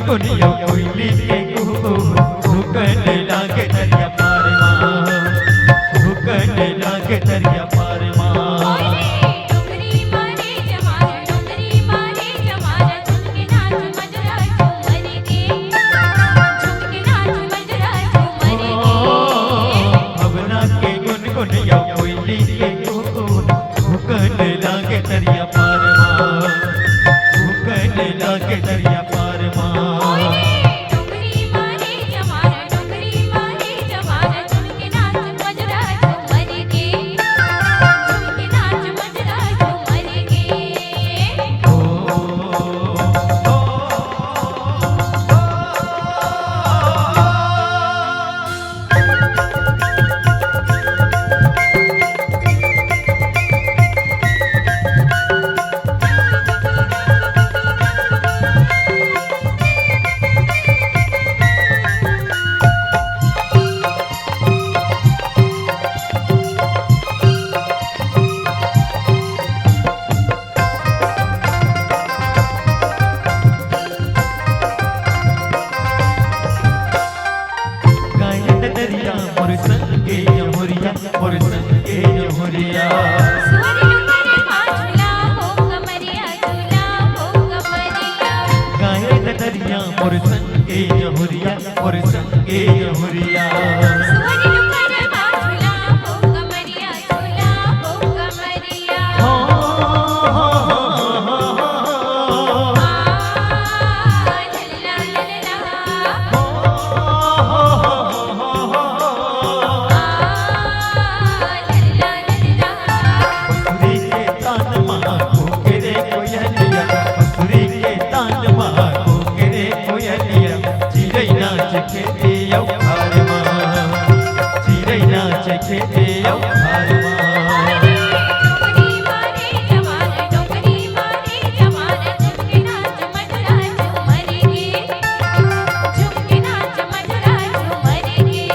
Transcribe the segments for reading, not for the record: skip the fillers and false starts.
गुनगुनिया कोयली के कुहू भूकने लागे दरिया पार माँ भूकने लागे दरिया पार माँ डोंगरी मारे जमाना डोंगरी मारे जमाना झुमके नाच मजरा झूमर के झुमके नाच मजरा झूमर के भवना के गुनगुनिया कोयली के कुहू भूकने लागे दरिया पार माँ भूकने लागे दरिया पार माँ डोंगरी मारे जमाना डोंगरी मारे जमाना झुमके नाच मजरा झूमर के झुमके नाच मजरा झूमर के गायन दरिया मोर संगे यमुरिया मोर संगे यमुरिया सुवर्ण करे माछला हो कमरिया झूला हो कमरिया गायन दरिया मोर संगे यमुरिया मोर संगे यमुरिया सुवर्ण करे माछला हो कमरिया झूला हो कमरिया हो लल्ला लल्ला लल्ला लल्ला पसुरी के तान माँ को केरे कोयलिया पसुरी के तान माँ को केरे कोयलिया चिड़ै नाच खेते यौ हार माँ चिड़ै नाच खेते यौ हार माँ डोंगरी मारे जमाना डोंगरी मारे जमाना झुमके नाच मजरा झूमर के झुमके नाच मजरा झूमर के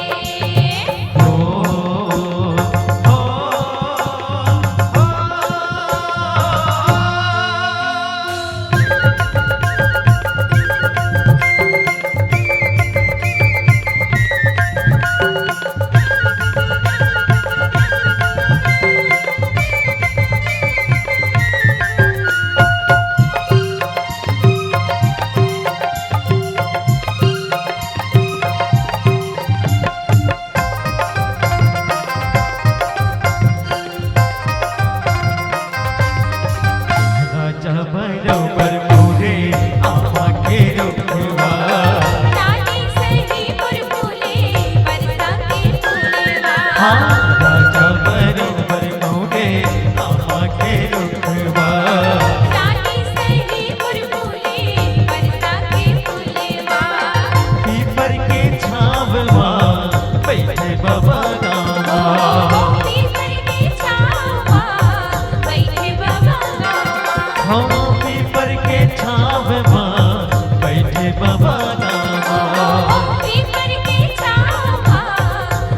राजा बरोबर मोरे आमा के रुखवा नानी सही फूले बरसा के फूलेवा हाँ राजा बरोबर मोरे आमा के रुखवा नानी सही फूले बरसा के फूलेवा पीपर के छाववा बैठे बाबा रामा पीपर के छावा बैठे बाबा हो पीपर के छाववा बैठे बाबा रामा पीपर के छावा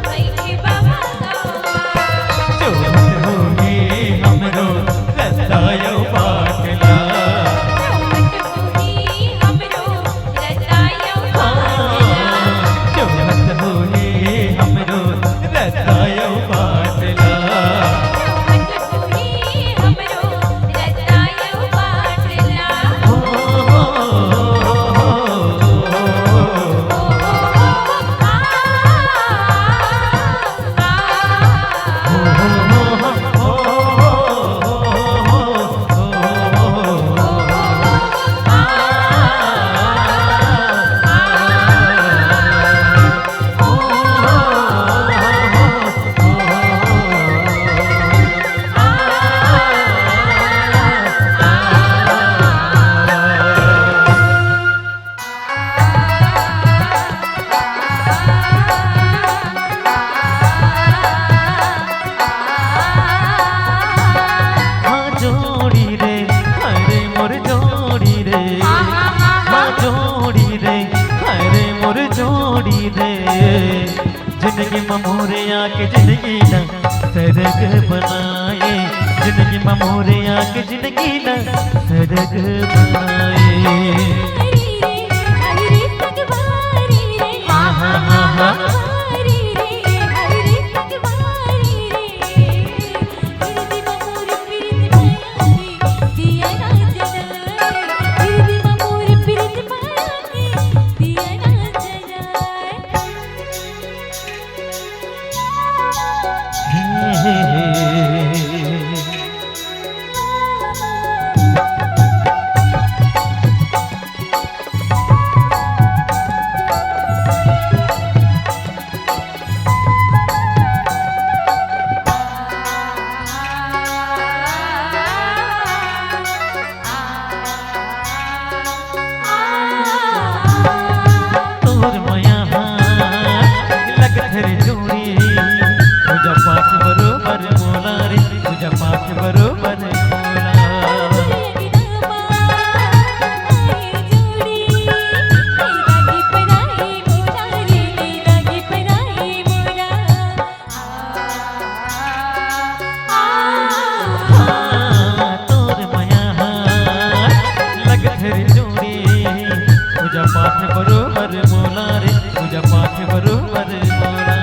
बैठे बाबा चोट होगे हमरो रतायो बाटला चौमट होई हमरो रतायो चोट होगे हमरो रतायो बाटला चौमट होई हमरो रतायो बाटला जिंदगी ममोरे आके जिंदगी ना सरग बनाए, जिंदगी ममोरे आके जिंदगी ना सरग बनाए। संगवारी रे हरी संगवारी रे गिरदी मोर प्रीत माया की दिया ना जलाए गिरदी मोर प्रीत माया की दिया ना तोर माया लगत रे जोड़ी तुझा पाठ बरोबर मोला रे तुझा पाठ बरोबर मोला तोर माया लगत रे जोड़ी तुझा पाठ बरोबर मोला रे तुझा पाठ बरोबर मोला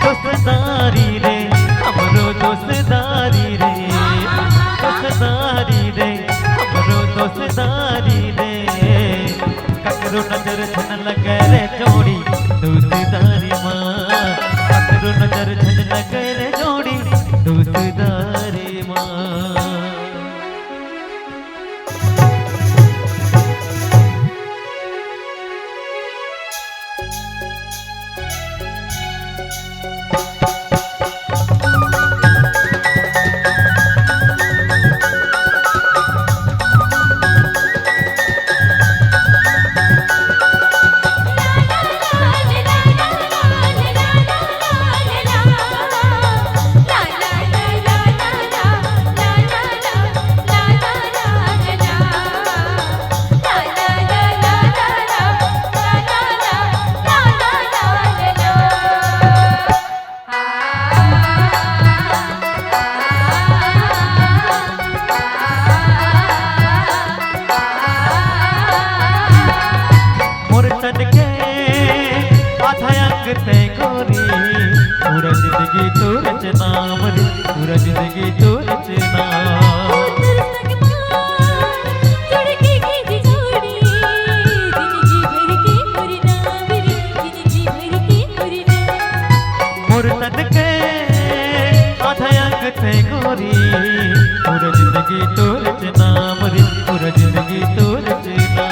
दोस्तदारी रे हमरो दोस्तदारी रे दोस्तदारी रे हमरो दोस्तदारी रे ककरो नजर छन लगे रे जोड़ी दोस्तदारी माँ ककरो नजर छन लगे रे जोड़ी दोस्तदारी माँ ते गोरी पूरा जिंदगी तो रचना मरी पूरा जिंदगी तो रचना मोर तन के आधा अंग ते गोरी पूरा जिंदगी तो रचना मरी पूरा जिंदगी तो रचना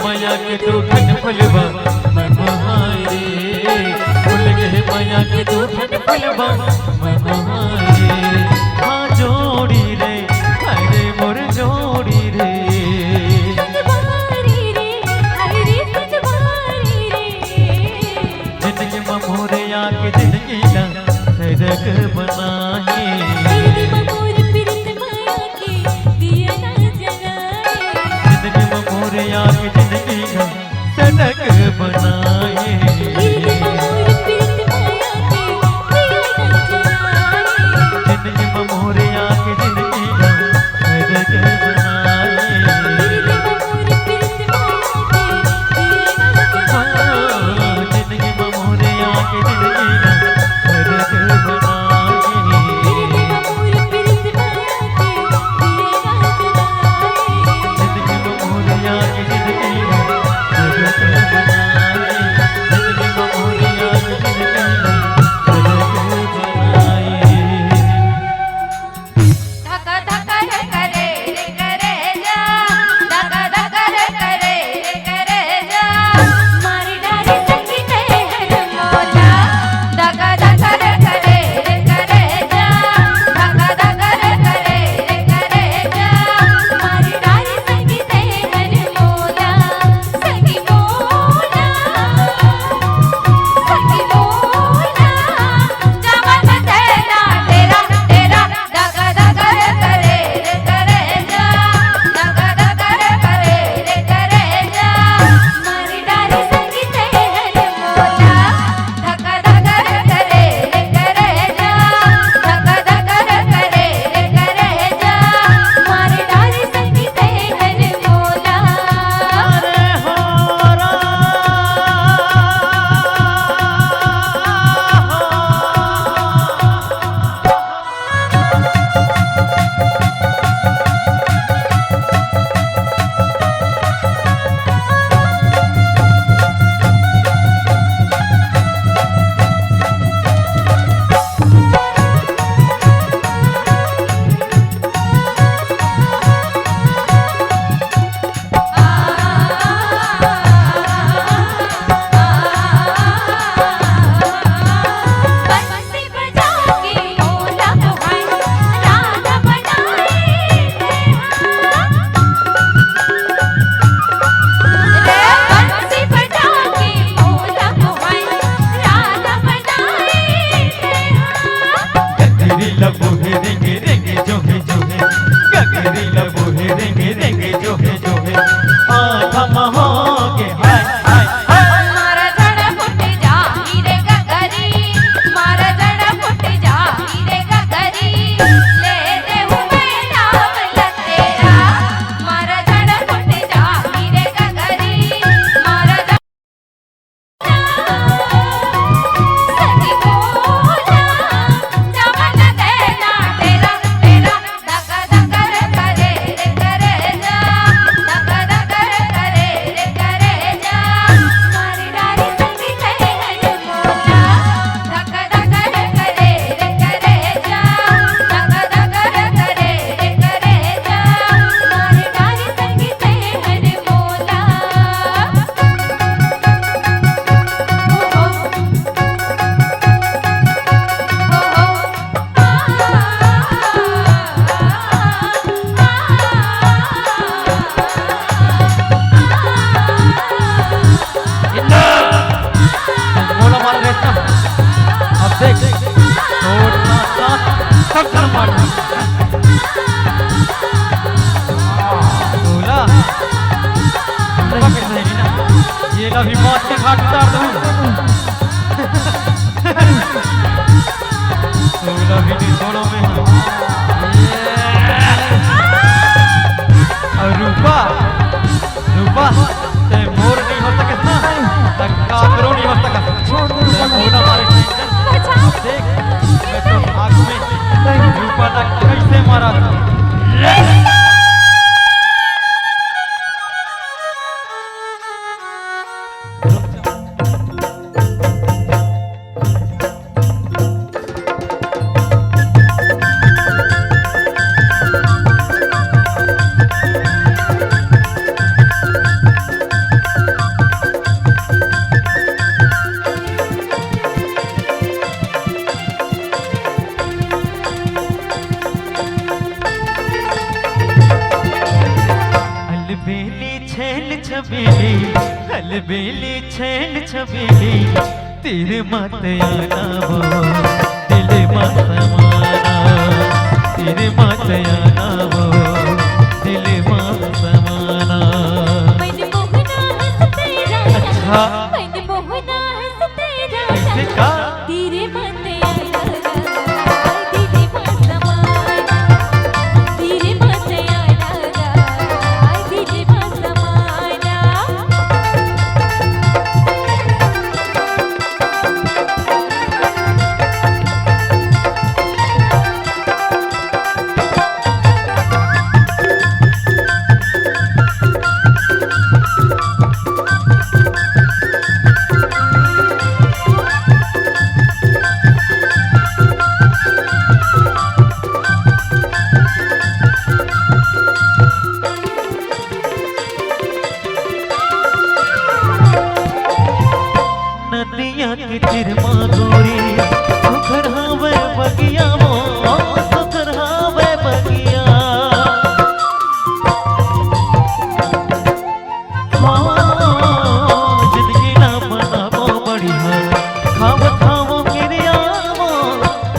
माया के तू ठन फलवा मैं महारे भूल गए माया के तू ठन फलवा मैं महारे हाँ जोड़ी रे अरे मोर जोड़ी रे जिंदगी में मोरे आके जिंदगी का सड़क बनाए जिंदगी में मोरे आके जिंदगी का सड़क बनाए जिंदगी में मोरे आके जिंदगी का सड़क बनाए जिंदगी में मोरे आके जिंदगी का सड़क बनाए चूल्हा भी निचोड़ों में है। और रूपा रूपा ते मोर नहीं हो सके ना, ते काकरो नहीं हो सका। छोड़ दे रूपा ते मोर हमारे टेंशन देख, मैं तो आग में रूपा ना कैसे मारा था। अलबेली छेल छबेली तेरे मत आना वो दिल मत समाना, तेरे मत आना वो दिल मत समाना। मैंने मोहना हंसते राजा, अच्छा मैंने मोहना हंसते कैसे राजा, का तेरे मन आया दिल मत समाना, तेरे मन आया दिल मत समाना। नदिया के तिरमा गोरी सुखरावे बगिया वो सुखरावे बगिया। हाँ जिंदगी ना बनावो बढ़िया, खाव खावो किरिया वो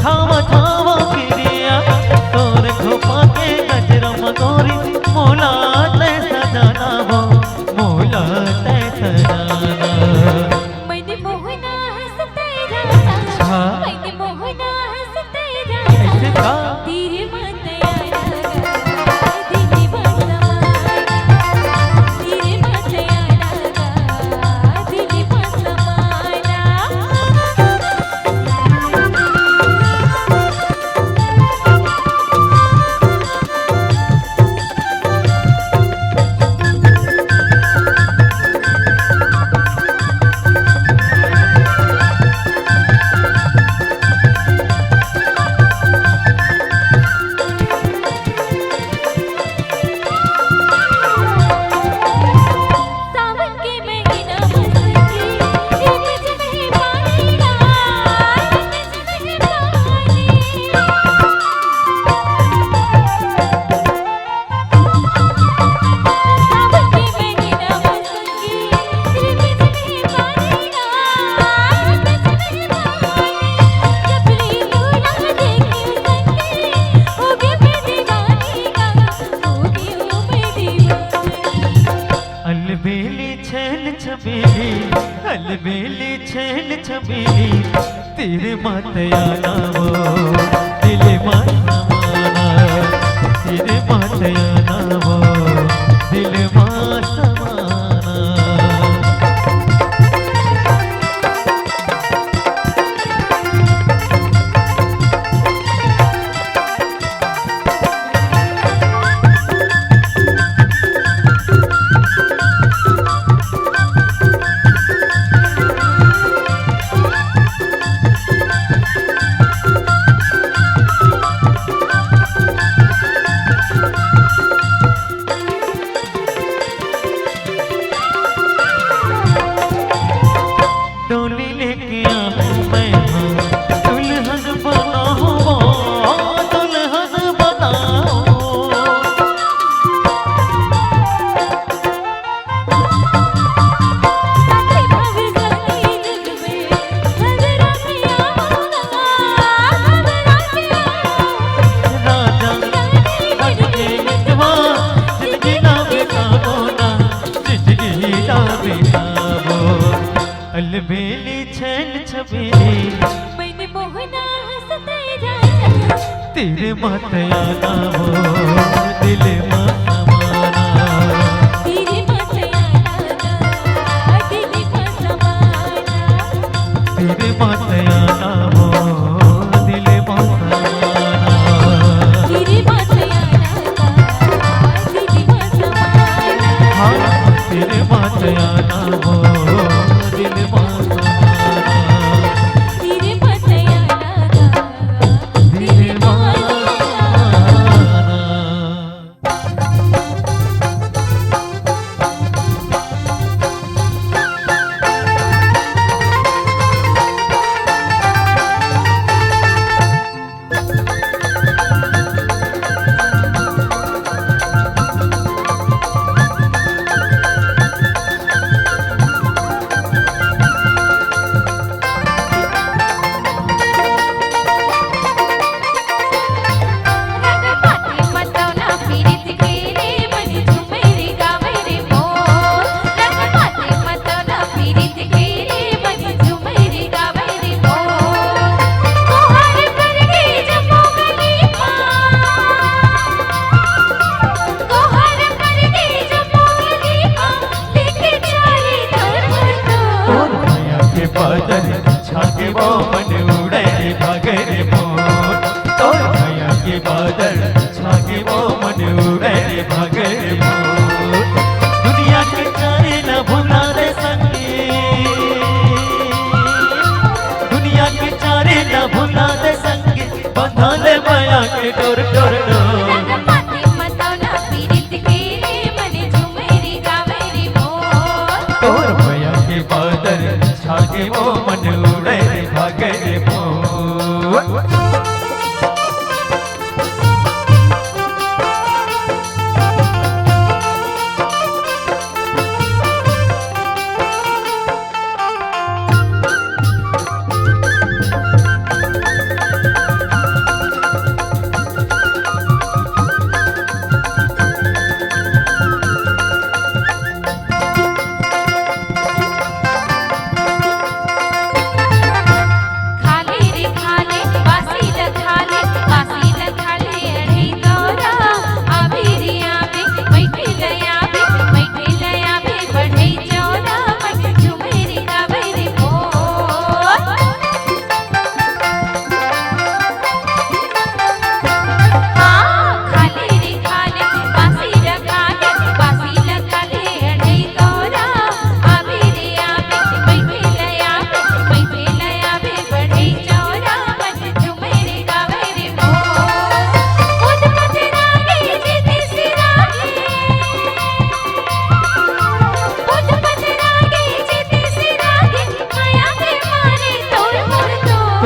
खाव खावो किरिया। तोर खोपा के गजरा मगोरी मोला ते सजाना वो मोला ते सजाना। मैंने मोहना हंसते राजा, हाँ। मैंने मोहना हंसते कैसे राजा, का तेरे मन आया दिल मत समाना, तेरे मन आया दिल मत समाना। सावन के महीना बरसती, रिमझिम है पानी का, रिमझिम है पानी। सावन के महीना बरसती, रिमझिम है पानी का, रिमझिम है पानी। जबली दूल्हा देखे संगे, होगे मैं दीवानी का, होगी हूँ मैं दीवानी। अलबेली छेल छबेली, अलबेली छेल छबेली तेरे मत आना वो दिल मत समाना, तेरे मत आना वो दिल मत समाना। तेरे मत आना हो दिल में समाना तेरे मत आना दिल में समाना तेरे मत आना हो दिल में समाना तेरे मत आना दिल में समाना हाँ तेरे मत आना हो दिल में समाना तेरे मत आना दिल में समाना बादल छाके वो मन उड़े भागे रे मोर तोर भैया के बादल छाके वो मन उड़े भागे रे मोर दुनिया के चारे न भुला रे संगे दुनिया के चारे न भुला रे संगे बंधा ले माया के डोर डोर डोर तोर भैया के बादल छाके वो मन उड़े भागे रे मोर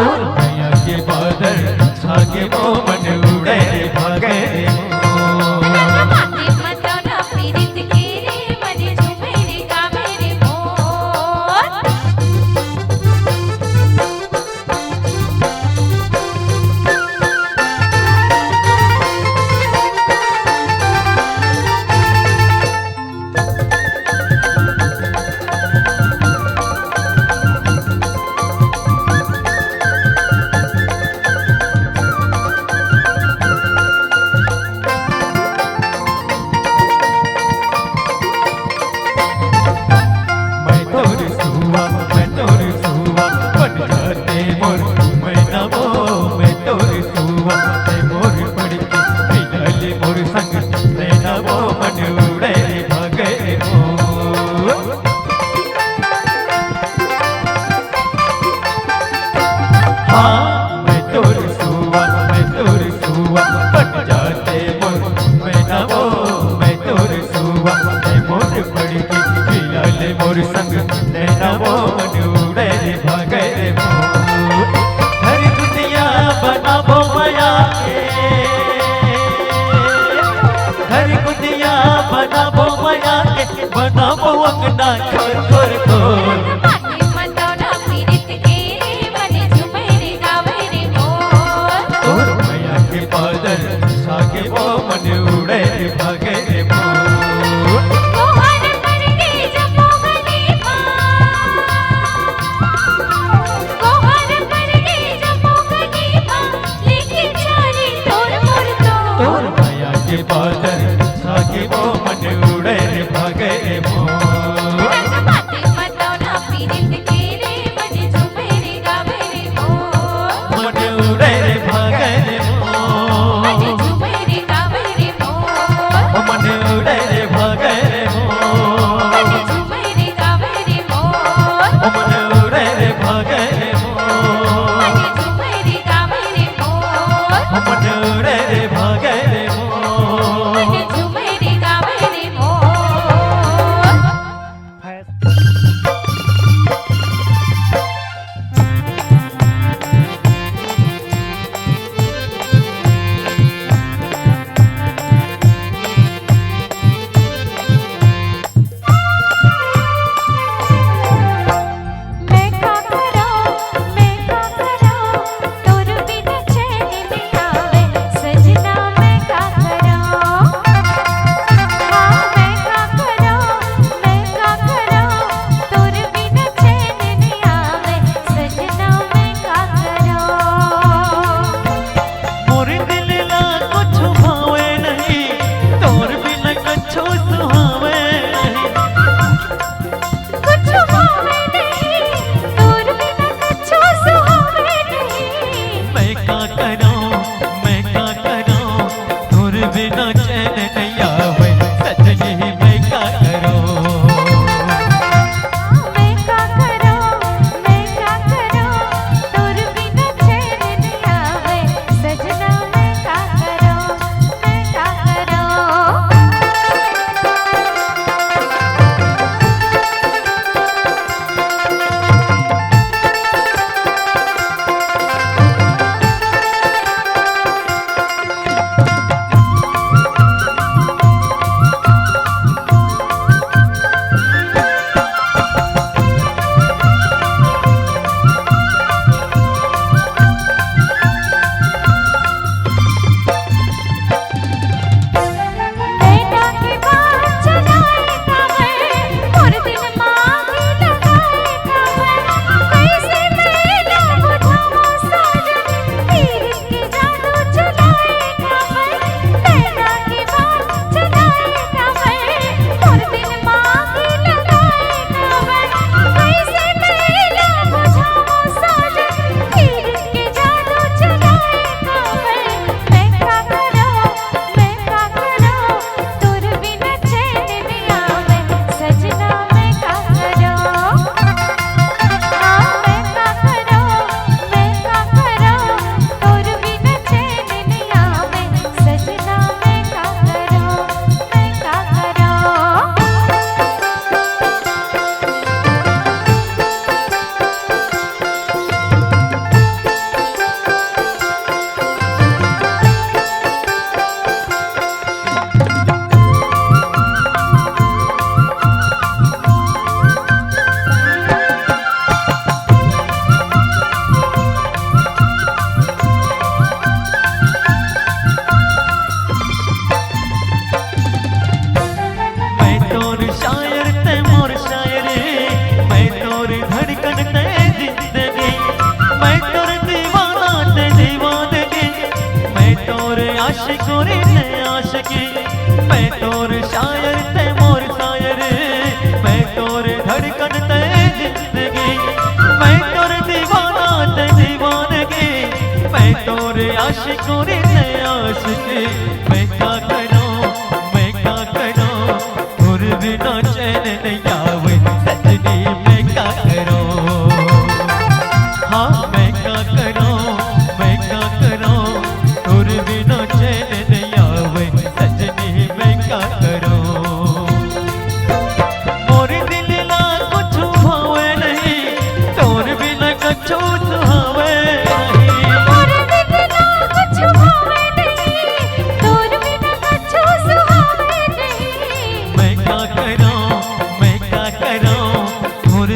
तोर भैया के बादल छाके वो मन उड़े भागे रे मोर मैं तोर सुआ बन जाते मोर मैं नमो मैं तोर सुआ ते मोर पड़ के मिलले मोर संग ते नमो मन उड़े भागे मोर हाँ मैं तोर सुआ बन जाते मोर मैं नमो मैं तोर सुआ ते मोर पड़ के मिलले मोर संग ते नमो मन उड़े भागे मोर हर दुनिया बनाबो माया के हर दुनिया बनाबो माया के बनाबो अंगना खोर खोर खोर तोर भैया के बादल छाके वो मन उड़े भागे मोर के बादल छाके वो मन उड़े रे भागे रे मोर बाते बताओ ना पीरित के रे बजे झूमे रे गावे रे मोर मन उड़े रे भागे रे मोर बजे झूमे रे गावे रे मोर मन उड़े रे भागे रे मोर बजे झूमे रे गावे रे मोर मन उड़े रे भागे रे मोर बजे झूमे रे गावे रे मोर मन उड़े रे भागे रे मोर बजे झूमे रे गावे रे मोर मैं का करो तोर बिन चैन नहीं आवे सजना मैं का करो हाँ मैं का करो तोर बिन चैन नहीं आवे सजना मैं का करो मोर दिल ला कुछ भावे नहीं तोर बिन कछु सुहावे नहीं कुछ भावे नहीं तोर बिन कछु सुहावे नहीं मैं का करूं तोर बिना चैन नहीं आवे सजनी मैं का करूं मैं का करो तोर बिन चैन नहीं आवे सजना मैं का करो बेटा के बात चलाएगा मैं और दिल मांगी लगाएगा मैं कैसे मेरा बुझावा साजन पीर के जादू चलाएगा मैं बेटा के बात चलाएगा मैं और दिल मांगी लगाएगा मैं कैसे मेरा बुझावा साजन पीर के जादू चलाएगा मैं का करो तोर बिन चैन नहीं आवे सजना मैं का करो हाँ मैं का करो तोर बिन चैन नहीं आवे सजना मैं का करो मैं तोर शायर ते मोर शायरी मैं तोर धड़कन ते जिंदगी मैं तोर दीवाना ते दीवानगी मैं तोर आशिक रे ते आशिकी मैं तोर शायर ते मोर शायरी मैं तोर धड़कन ते जिंदगी मैं तोर दीवाना ते दीवानगी मैं तोर आशिक रे ते आशिकी मैं का करूं तोर बिना चैन नहीं आवे सजनी मैं का करूं हाँ मैं का करूं तोर बिना चैन नहीं आवे सजनी मैं का करूं मोर दिल ला कुछ भावे नहीं तोर बिना कछु सुहावे नहीं मोर दिल ना कुछ भावे नहीं तोर बिन कछु सुहावे नहीं मैं का करूं तोर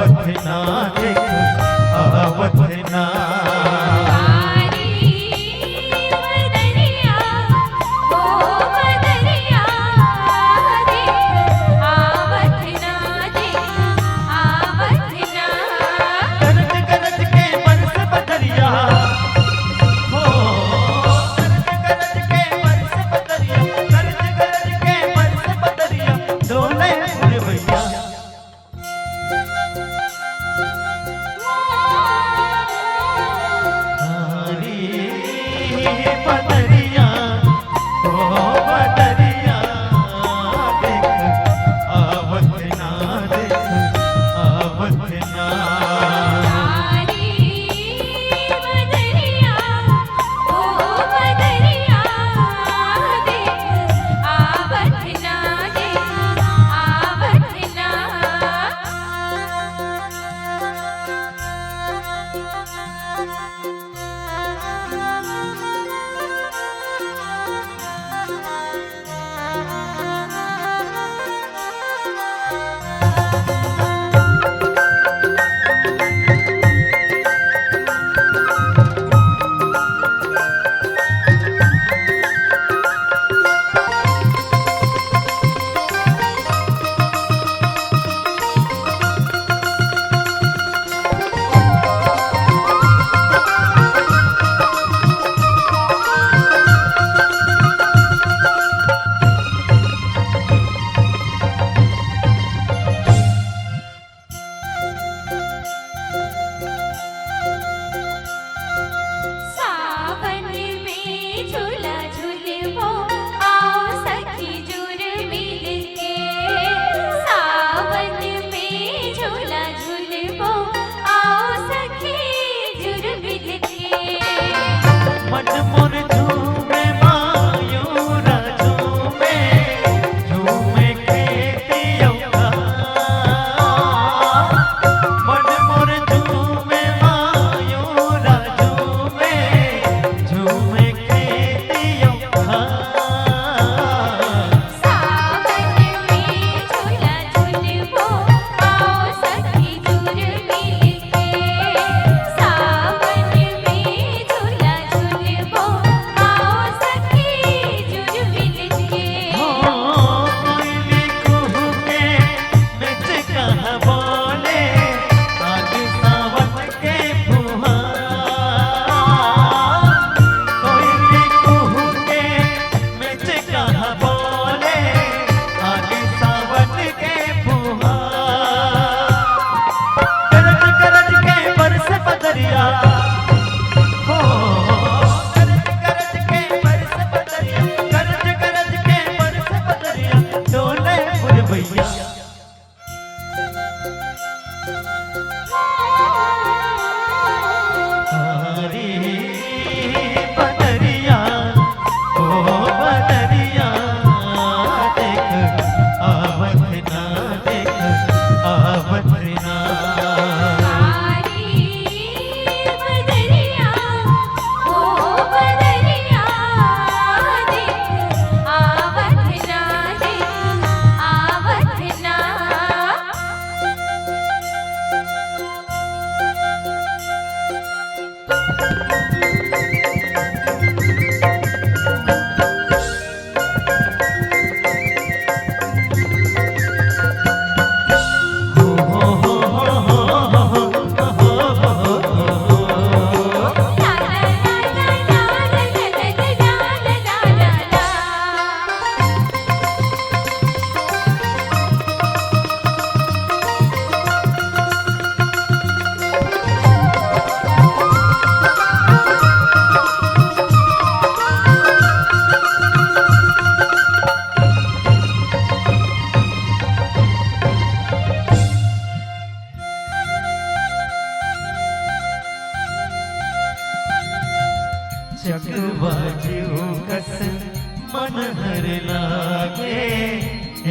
आवत ना देख आवत ना कारी बदरिया ओ बदरिया देख आवत ना देख आवत ना गरज गरज के बरस बदरिया हो गरज गरज के बरस बदरिया गरज गरज के बरस बदरिया डोले फूल भैया कारी बदरिया ओ बदरिया देख आवत ना देख आवत ना कारी बदरिया ओ बदरिया देख आवत ना देख आवत ना सावन में झूला झूलवो आओ सखी जुर मिल के सावन में झूला झूलवो आओ सखी जुर मिल के मन मोर झूमे मायूरा झूमे खेतियौका मन मोर झूमे मायूरा झूमे खेतियौका सावन में झूला झूलवो आओ सखी जुर मिल के सावन में झूला झूलवो आओ सखी जुर मिल के हो कोयली कुहू के बिच कहाँ बोले आज सावन के फुहार कोयली कुहू के बिच कहाँ बोले आज सावन के फुहार गरज गरज के बरस बदरिया हो गरज गरज के बरस बदरिया गरज गरज के बरस बदरिया डोले फूल भैया कारी बदरिया ओ बदरिया देख आवत ना देख आवत ना कारी बदरिया ओ बदरिया देख आवत ना देख आवत ना ला ला ला ला ला ला ला चकवाजू कस मन हर लागे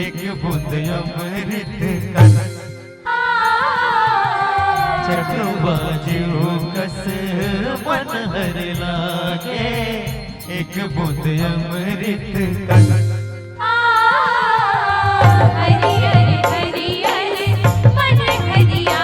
एक बूंद अमृत कस चकवाजू कस मन हर लागे एक बूंद अमृत कस हरियर हरियर मन हरिया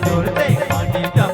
જોર દે માંડી